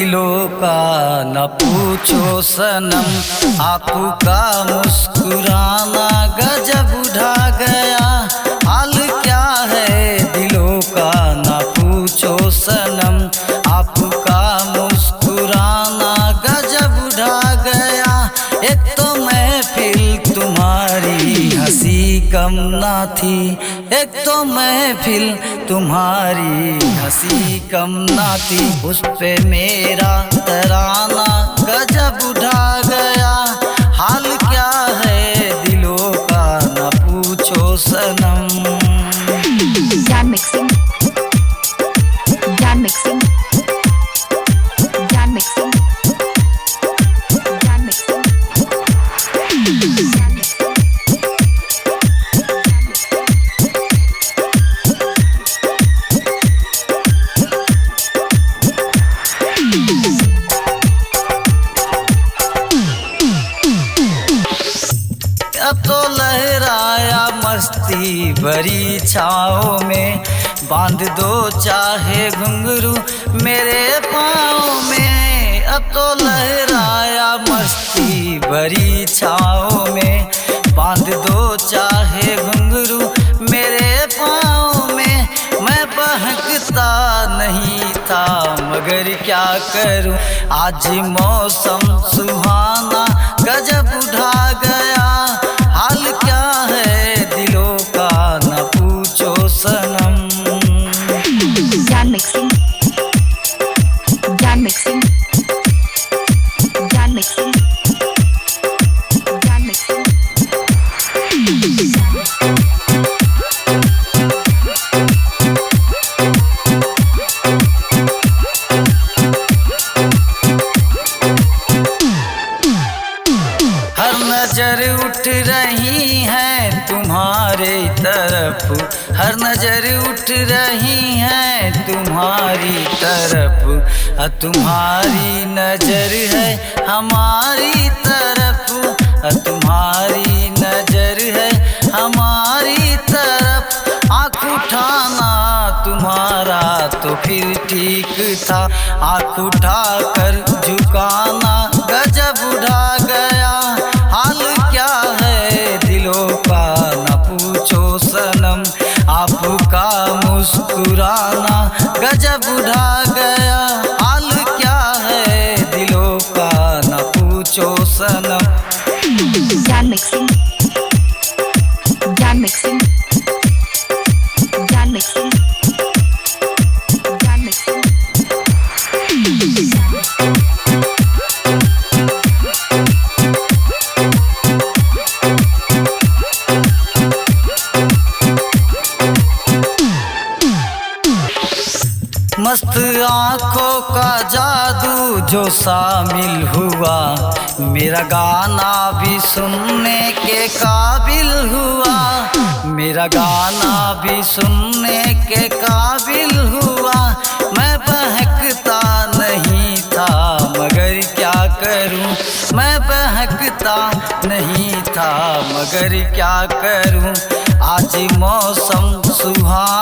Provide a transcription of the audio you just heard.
दिलों का न पूछो सनम, आपका मुस्कुराना गजब उठा गया। हाल क्या है दिलों का न पूछो सनम, आपका मुस्कुराना गजब उठा गया। एक तो महफिल तुम्हारी हंसी कम ना थी, एक तो महफिल तुम्हारी हंसी कम ना थी। उस पे मेरा तराना गजब उठा गया। हाल क्या है दिलों का न पूछो सनम। Jan mixing, Jan mixing, Jan mixing, Jan mixing, Jan mixing. अब तो लहराया मस्ती भरी छाँव में, बांध दो चाहे घुंघरू मेरे पाँव में। अब तो लहराया मस्ती भरी छाँव में, बांध दो चाहे घुंघरू मेरे पाँव में। मैं बहकता नहीं था मगर क्या करूं, आज मौसम सुहाना गजब उठा गया। हाल क्या है दिलों का न पूछो सनम। Jan mixing, Jan mixing, Jan mixing, Jan mixing. हर नजर उठ रही है तुम्हारे तरफ, हर नजर उठ रही है तुम्हारी तरफ। तुम्हारी नजर है हमारी तरफ, तुम्हारी नजर है हमारी तरफ। आँख उठाना तुम्हारा तो फिर ठीक था, आँख उठाकर झुकाना गजब उठा गया। हाल क्या है दिलों का न पूछो सनम, आपका मुस्कुराना गजब उठा गया। हाल क्या है दिलों का न पूछो सनम। Jan mixing, Jan mixing, Jan mixing, Jan mixing. मस्त आँखों का जादू जो शामिल हुआ, मेरा गाना भी सुनने के काबिल हुआ, मेरा गाना भी सुनने के काबिल हुआ। मैं बहकता नहीं था मगर क्या करूं, मैं बहकता नहीं था मगर क्या करूं। आज मौसम सुहाना